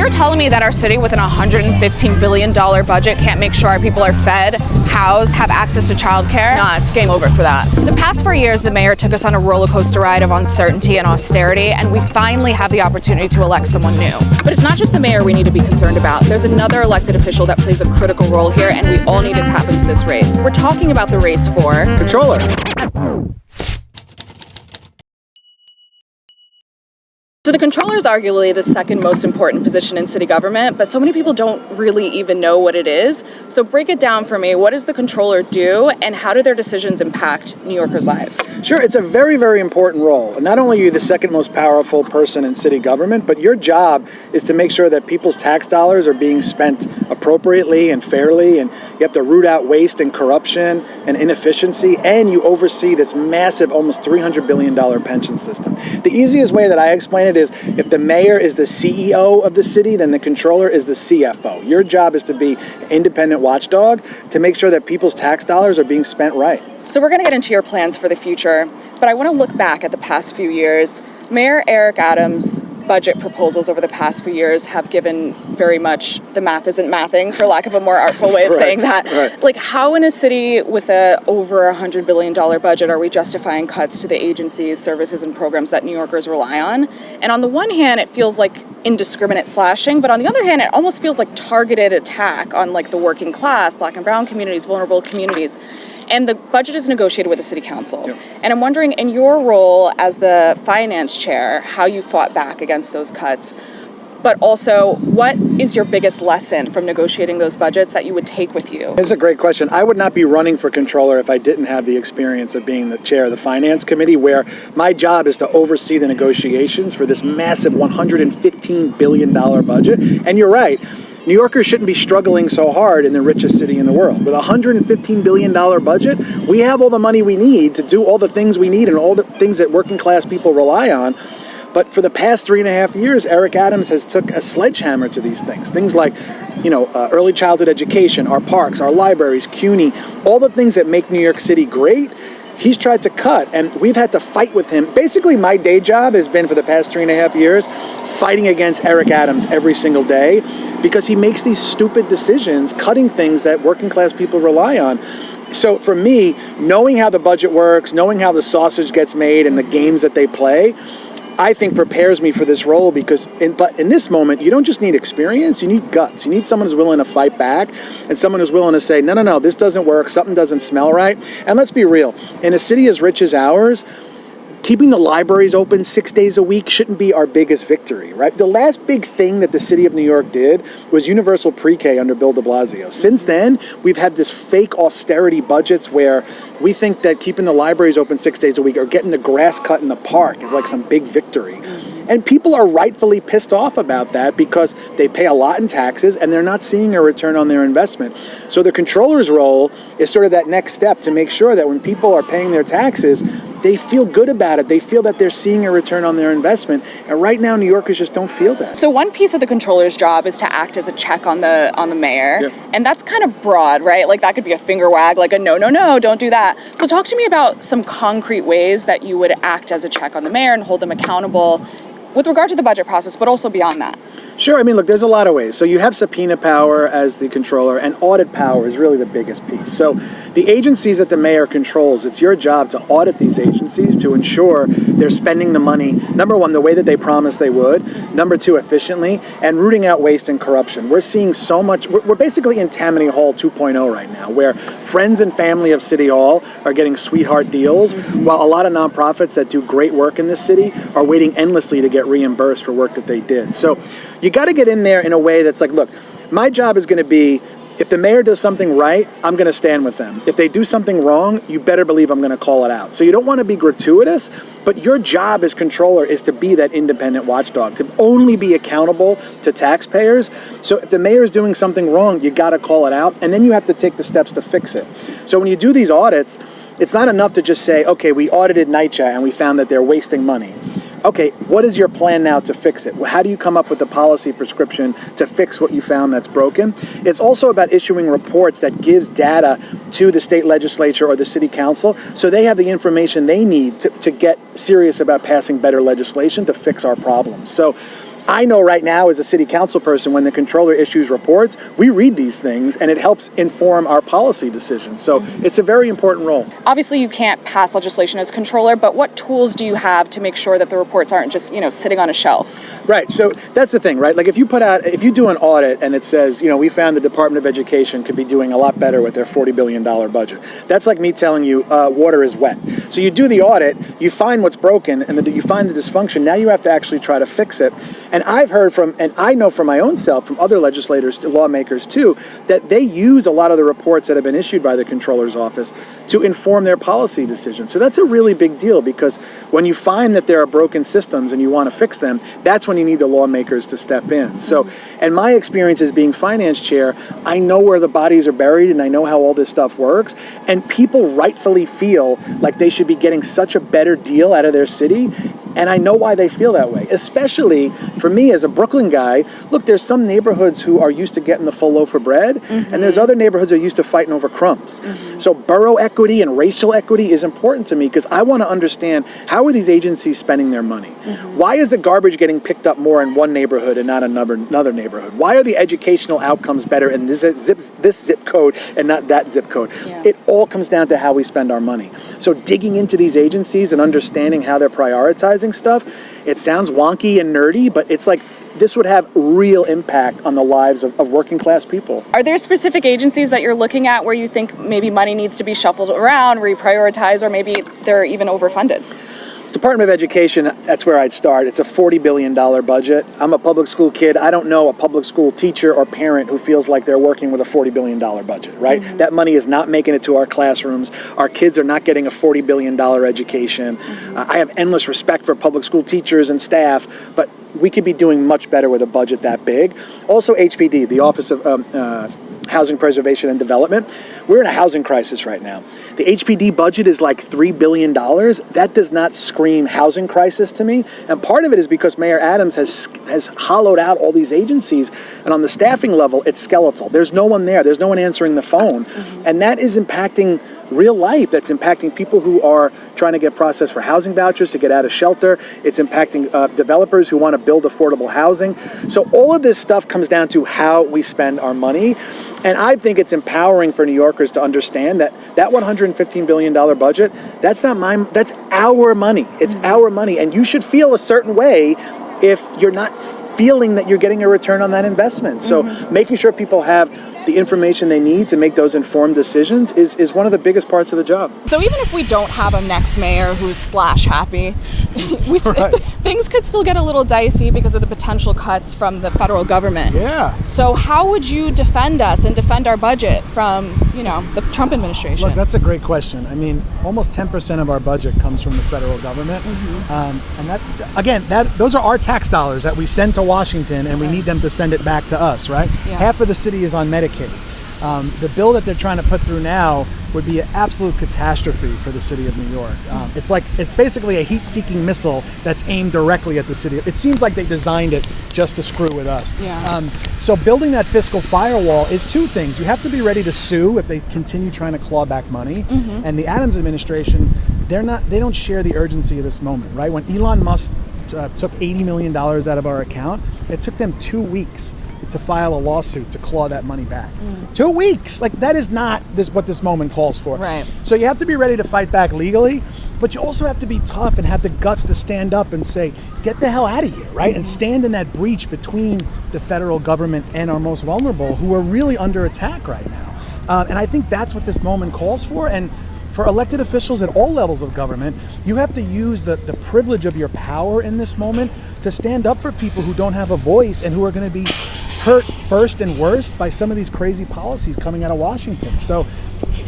you're telling me that our city with an $115 billion budget can't make sure our people are fed, housed, have access to childcare? Nah, it's game over for that. The past 4 years, the mayor took us on a roller coaster ride of uncertainty and austerity, and we finally have the opportunity to elect someone new. But it's not just the mayor we need to be concerned about. There's another elected official that plays a critical role here, and we all need to tap into this race. We're talking about the race for Controller. So the controller is arguably the second most important position in city government, but so many people don't really even know what it is. So break it down for me. What does the controller do, and how do their decisions impact New Yorkers' lives? Sure, it's a very, very important role. Not only are you the second most powerful person in city government, but your job is to make sure that people's tax dollars are being spent appropriately and fairly, and you have to root out waste and corruption and inefficiency, and you oversee this massive, almost $300 billion pension system. The easiest way that I explain it is if the mayor is the CEO of the city, then the controller is the CFO. Your job is to be an independent watchdog to make sure that people's tax dollars are being spent right. So we're going to get into your plans for the future, but I want to look back at the past few years. Mayor Eric Adams' budget proposals over the past few years have given very much the math isn't mathing, for lack of a more artful way of saying that. Right. Like, how in a city with a over $100 billion budget are we justifying cuts to the agencies, services, and programs that New Yorkers rely on? And on the one hand, it feels like indiscriminate slashing, but on the other hand, it almost feels like targeted attack on like the working class, Black and brown communities, vulnerable communities. And the budget is negotiated with the city council. Yep. And I'm wondering, in your role as the finance chair, how you fought back against those cuts, but also what is your biggest lesson from negotiating those budgets that you would take with you? It's a great question. I would not be running for controller if I didn't have the experience of being the chair of the finance committee, where my job is to oversee the negotiations for this massive $115 billion budget. And you're right. New Yorkers shouldn't be struggling so hard in the richest city in the world. With a $115 billion budget, we have all the money we need to do all the things we need and all the things that working class people rely on. But for the past 3.5 years, Eric Adams has took a sledgehammer to these things. Things like, early childhood education, our parks, our libraries, CUNY, all the things that make New York City great, he's tried to cut, and we've had to fight with him. Basically, my day job has been, for the past 3.5 years, fighting against Eric Adams every single day, because he makes these stupid decisions, cutting things that working class people rely on. So for me, knowing how the budget works, knowing how the sausage gets made and the games that they play, I think prepares me for this role, because but in this moment, you don't just need experience, you need guts. You need someone who's willing to fight back and someone who's willing to say, no, this doesn't work, something doesn't smell right. And let's be real, in a city as rich as ours, keeping the libraries open 6 days a week shouldn't be our biggest victory, right? The last big thing that the city of New York did was universal pre-K under Bill de Blasio. Since then, we've had this fake austerity budgets where we think that keeping the libraries open 6 days a week or getting the grass cut in the park is like some big victory. And people are rightfully pissed off about that because they pay a lot in taxes and they're not seeing a return on their investment. So the controller's role is sort of that next step to make sure that when people are paying their taxes, they feel good about it. They feel that they're seeing a return on their investment. And right now, New Yorkers just don't feel that. So one piece of the controller's job is to act as a check on the mayor. Yeah. And that's kind of broad, right? Like that could be a finger wag, like a no, don't do that. So talk to me about some concrete ways that you would act as a check on the mayor and hold them accountable with regard to the budget process, but also beyond that. Sure. I mean, look, there's a lot of ways. So you have subpoena power as the controller, and audit power is really the biggest piece. So the agencies that the mayor controls, it's your job to audit these agencies to ensure they're spending the money, number one, the way that they promised they would, number two, efficiently, and rooting out waste and corruption. We're seeing so much, we're basically in Tammany Hall 2.0 right now, where friends and family of City Hall are getting sweetheart deals, while a lot of nonprofits that do great work in this city are waiting endlessly to get reimbursed for work that they did. So you got to get in there in a way that's like, look, my job is going to be, if the mayor does something right, I'm going to stand with them. If they do something wrong, you better believe I'm going to call it out. So you don't want to be gratuitous, but your job as controller is to be that independent watchdog, to only be accountable to taxpayers. So if the mayor is doing something wrong, you got to call it out, and then you have to take the steps to fix it. So when you do these audits, it's not enough to just say, okay, we audited NYCHA and we found that they're wasting money. Okay, what is your plan now to fix it? How do you come up with a policy prescription to fix what you found that's broken? It's also about issuing reports that gives data to the state legislature or the city council so they have the information they need to get serious about passing better legislation to fix our problems. So I know right now as a city council person, when the controller issues reports, we read these things and it helps inform our policy decisions. So it's a very important role. Obviously, you can't pass legislation as controller, but what tools do you have to make sure that the reports aren't just, sitting on a shelf? Right. So that's the thing, right? Like if you do an audit and it says, we found the Department of Education could be doing a lot better with their $40 billion budget. That's like me telling you water is wet. So you do the audit, you find what's broken, and you find the dysfunction. Now you have to actually try to fix it. And I've heard from, and I know from my own self, from other legislators, lawmakers too, that they use a lot of the reports that have been issued by the Comptroller's office to inform their policy decisions. So that's a really big deal, because when you find that there are broken systems and you want to fix them, that's when you need the lawmakers to step in. So, and my experience as being finance chair, I know where the bodies are buried and I know how all this stuff works. And people rightfully feel like they should be getting such a better deal out of their city. And I know why they feel that way, especially for me as a Brooklyn guy. Look, there's some neighborhoods who are used to getting the full loaf of bread, and there's other neighborhoods that are used to fighting over crumbs. So borough equity and racial equity is important to me, because I want to understand, how are these agencies spending their money? Why is the garbage getting picked up more in one neighborhood and not another neighborhood? Why are the educational outcomes better in this zip code and not that zip code? Yeah. It all comes down to how we spend our money. So digging into these agencies and understanding how they're prioritizing stuff, it sounds wonky and nerdy, but it's like this would have real impact on the lives of working class people. Are there specific agencies that you're looking at where you think maybe money needs to be shuffled around, reprioritized, or maybe they're even overfunded? Department of Education, that's where I'd start. It's a $40 billion budget. I'm a public school kid. I don't know a public school teacher or parent who feels like they're working with a $40 billion budget, right? That money is not making it to our classrooms. Our kids are not getting a $40 billion education. I have endless respect for public school teachers and staff, but we could be doing much better with a budget that big. Also HPD, the Office of Housing Preservation and Development. We're in a housing crisis right now. The HPD budget is like $3 billion. That does not scream housing crisis to me. And part of it is because Mayor Adams has hollowed out all these agencies. And on the staffing level, it's skeletal. There's no one there. There's no one answering the phone. And that is impacting real life. That's impacting people who are trying to get processed for housing vouchers to get out of shelter. It's impacting developers who want to build affordable housing. So all of this stuff comes down to how we spend our money. And I think it's empowering for New Yorkers to understand that $115 billion budget, that's our money. It's our money. And you should feel a certain way if you're not feeling that you're getting a return on that investment. So making sure people have the information they need to make those informed decisions is one of the biggest parts of the job. So even if we don't have a next mayor who's /happy, things could still get a little dicey because of the potential cuts from the federal government. Yeah. So how would you defend us and defend our budget from, the Trump administration? Look, that's a great question. I mean, almost 10% of our budget comes from the federal government. And those are our tax dollars that we send to Washington, and we need them to send it back to us, right? Yeah. Half of the city is on Medicaid. The bill that they're trying to put through now would be an absolute catastrophe for the city of New York. It's basically a heat-seeking missile that's aimed directly at the city. It seems like they designed it just to screw with us. Yeah. So building that fiscal firewall is two things. You have to be ready to sue if they continue trying to claw back money. And the Adams administration, they don't share the urgency of this moment, right? When Elon Musk took $80 million out of our account, it took them 2 weeks to file a lawsuit to claw that money back. 2 weeks! Like, that is not what this moment calls for. Right. So you have to be ready to fight back legally, but you also have to be tough and have the guts to stand up and say, get the hell out of here, right? And stand in that breach between the federal government and our most vulnerable, who are really under attack right now. And I think that's what this moment calls for. And for elected officials at all levels of government, you have to use the privilege of your power in this moment to stand up for people who don't have a voice and who are going to be hurt first and worst by some of these crazy policies coming out of Washington. So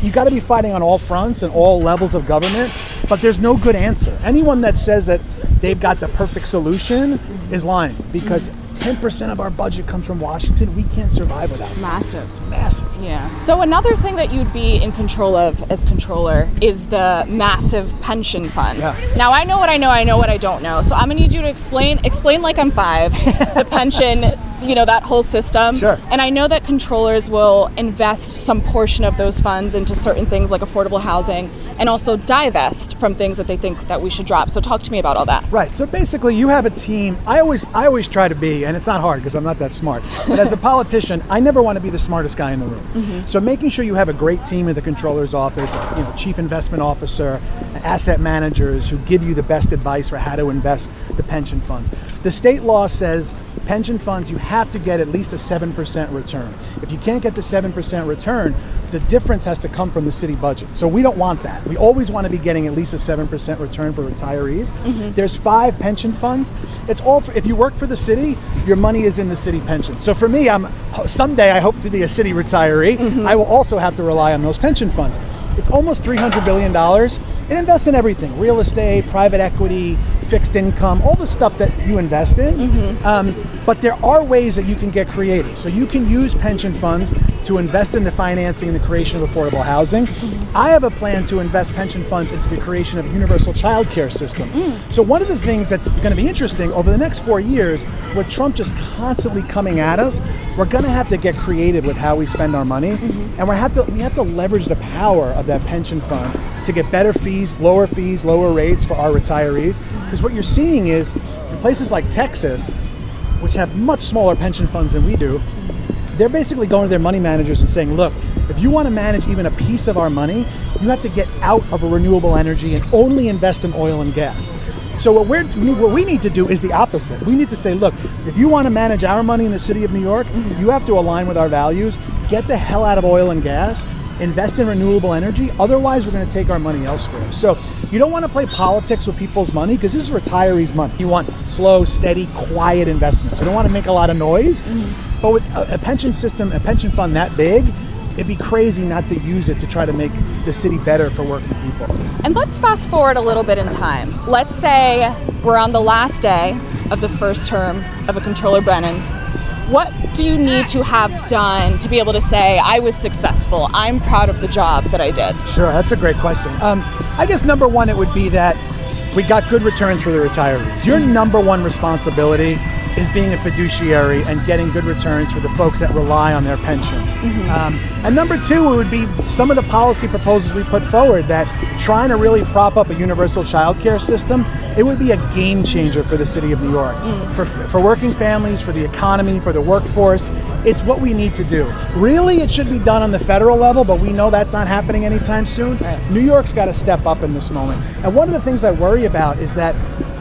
you got to be fighting on all fronts and all levels of government, but there's no good answer. Anyone that says that they've got the perfect solution is lying, because 10% of our budget comes from Washington. We can't survive without it. It's massive. It's massive. Yeah. So another thing that you'd be in control of as controller is the massive pension fund. Yeah. Now, I know what I know what I don't know. So I'm going to need you to explain like I'm 5, the that whole system. Sure. And I know that controllers will invest some portion of those funds into certain things like affordable housing and also divest from things that they think that we should drop. So talk to me about all that. Right. So basically, you have a team. I always try to be, and it's not hard because I'm not that smart. But as a politician, I never want to be the smartest guy in the room. So making sure you have a great team in the controller's office, chief investment officer, asset managers who give you the best advice for how to invest the pension funds. The state law says pension funds, you have to get at least a 7% return. If you can't get the 7% return, the difference has to come from the city budget. So we don't want that. We always want to be getting at least a 7% return for retirees. There's 5 pension funds. It's all if you work for the city, your money is in the city pension. So for me, someday I hope to be a city retiree. I will also have to rely on those pension funds. It's almost $300 billion. It invests in everything: real estate, private equity, fixed income, all the stuff that you invest in. But there are ways that you can get creative. So you can use pension funds to invest in the financing and the creation of affordable housing. I have a plan to invest pension funds into the creation of a universal child care system. So one of the things that's going to be interesting over the next 4 years, with Trump just constantly coming at us, we're going to have to get creative with how we spend our money. And we have to leverage the power of that pension fund to get better fees, lower rates for our retirees. Because what you're seeing is in places like Texas, which have much smaller pension funds than we do, they're basically going to their money managers and saying, look, if you want to manage even a piece of our money, you have to get out of a renewable energy and only invest in oil and gas. So what we need to do is the opposite. We need to say, look, if you want to manage our money in the city of New York, you have to align with our values, get the hell out of oil and gas, invest in renewable energy. Otherwise, we're going to take our money elsewhere. So you don't want to play politics with people's money because this is retirees' money. You want slow, steady, quiet investments. You don't want to make a lot of noise. But with a pension system, a pension fund that big, it'd be crazy not to use it to try to make the city better for working people. And let's fast forward a little bit in time. Let's say we're on the last day of the first term of a Comptroller Brannan. What do you need to have done to be able to say, I was successful, I'm proud of the job that I did? Sure, that's a great question. I guess number one, it would be that we got good returns for the retirees. Your number one responsibility is being a fiduciary and getting good returns for the folks that rely on their pension. And number two, it would be some of the policy proposals we put forward that trying to really prop up a universal child care system. It would be a game changer for the city of New York, for working families, for the economy, for the workforce. It's what we need to do. Really, it should be done on the federal level, but we know that's not happening anytime soon. Right. New York's got to step up in this moment. And one of the things I worry about is that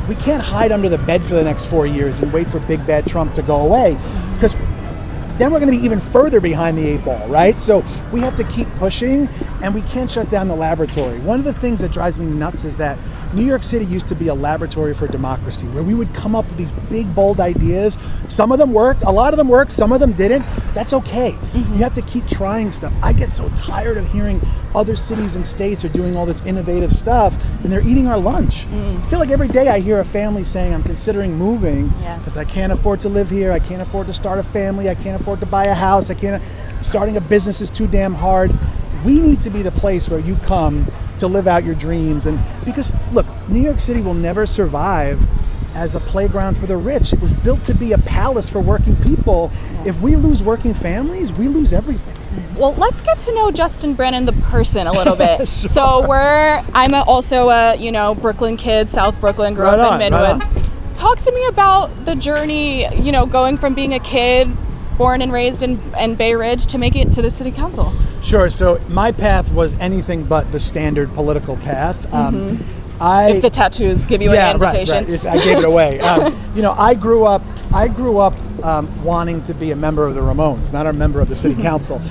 we can't hide under the bed for the next 4 years and wait for big bad Trump to go away, because then we're going to be even further behind the 8 ball, right? So we have to keep pushing, and we can't shut down the laboratory. One of the things that drives me nuts is that New York City used to be a laboratory for democracy, where we would come up with these big, bold ideas. Some of them worked, a lot of them worked, some of them didn't. That's okay. You have to keep trying stuff. I get so tired of hearing other cities and states are doing all this innovative stuff, and they're eating our lunch. I feel like every day I hear a family saying, I'm considering moving because I can't afford to live here, I can't afford to start a family, I can't afford to buy a house, starting a business is too damn hard. We need to be the place where you come to live out your dreams. And because, look, New York City will never survive as a playground for the rich. It was built to be a palace for working people. If we lose working families, we lose everything. Well, let's get to know Justin Brannan, the person, a little bit. Sure. So I'm also a Brooklyn kid, South Brooklyn, grew up in Midwood. Right. Talk to me about the journey, going from being a kid, born and raised in Bay Ridge, to make it to the city council. Sure. So my path was anything but the standard political path. If the tattoos give you any indication. Right. I gave it away. I grew up wanting to be a member of the Ramones, not a member of the city council.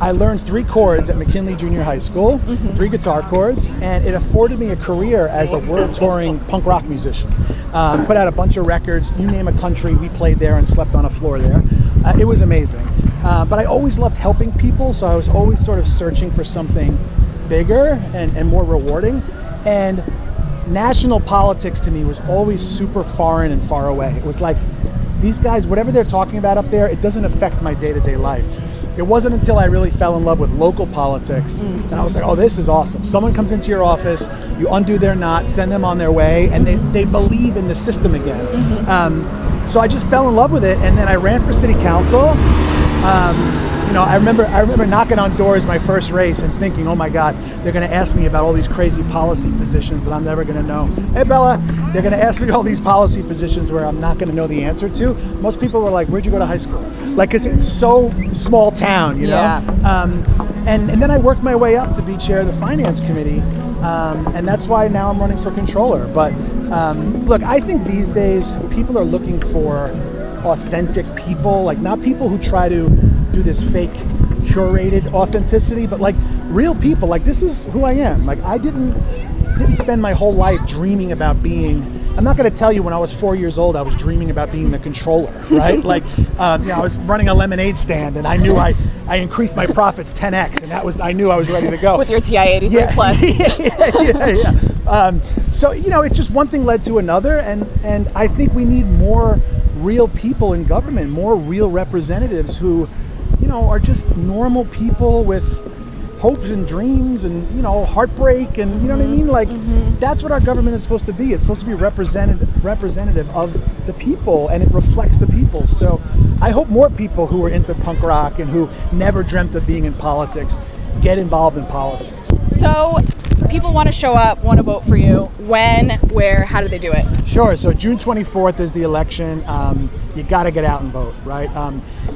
I learned 3 chords at McKinley Junior High School, 3 guitar chords, and it afforded me a career as a world touring punk rock musician. Put out a bunch of records, you name a country, we played there and slept on a floor there. It was amazing. But I always loved helping people, so I was always sort of searching for something bigger and more rewarding. And national politics to me was always super foreign and far away. It was like, these guys, whatever they're talking about up there, it doesn't affect my day-to-day life. It wasn't until I really fell in love with local politics and I was like, oh, this is awesome. Someone comes into your office, you undo their knot, send them on their way, and they believe in the system again. So I just fell in love with it, and then I ran for city council. I remember knocking on doors my first race and thinking, oh my God, they're going to ask me about all these crazy policy positions that I'm never going to know. Hey Bella, they're going to ask me all these policy positions where I'm not going to know the answer to. Most people were like, where'd you go to high school? Like, because it's so small town, you know? Yeah. And then I worked my way up to be chair of the finance committee. And that's why now I'm running for controller. But look, I think these days people are looking for authentic people, like not people who try to do this fake curated authenticity, but like real people. Like, this is who I am. Like, I didn't spend my whole life dreaming about being, I'm not going to tell you when I was 4 years old I was dreaming about being the controller, right? Like, I was running a lemonade stand and I knew I increased my profits 10x, and I knew I was ready to go. With your TI 83 plus. Yeah. So, it just one thing led to another, and I think we need more real people in government, more real representatives who, are just normal people with hopes and dreams and, heartbreak and, you know what I mean? Like, that's what our government is supposed to be. It's supposed to be representative of the people, and it reflects the people. So I hope more people who are into punk rock and who never dreamt of being in politics get involved in politics. So people want to show up, want to vote for you. When, where, how do they do it? Sure. So June 24th is the election. You got to get out and vote, right?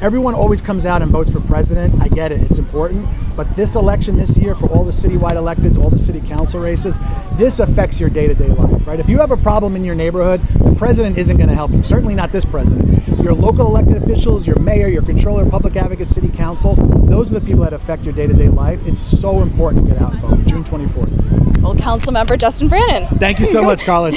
Everyone always comes out and votes for president. I get it. It's important. But this election this year, for all the citywide electeds, all the city council races, this affects your day-to-day life, right? If you have a problem in your neighborhood, the president isn't going to help you. Certainly not this president. Your local elected officials, your mayor, your controller, public advocate, city council, those are the people that affect your day-to-day life. It's so important to get out and vote. June 24th. Well, Council Member Justin Brannan. Thank you so much, Carla.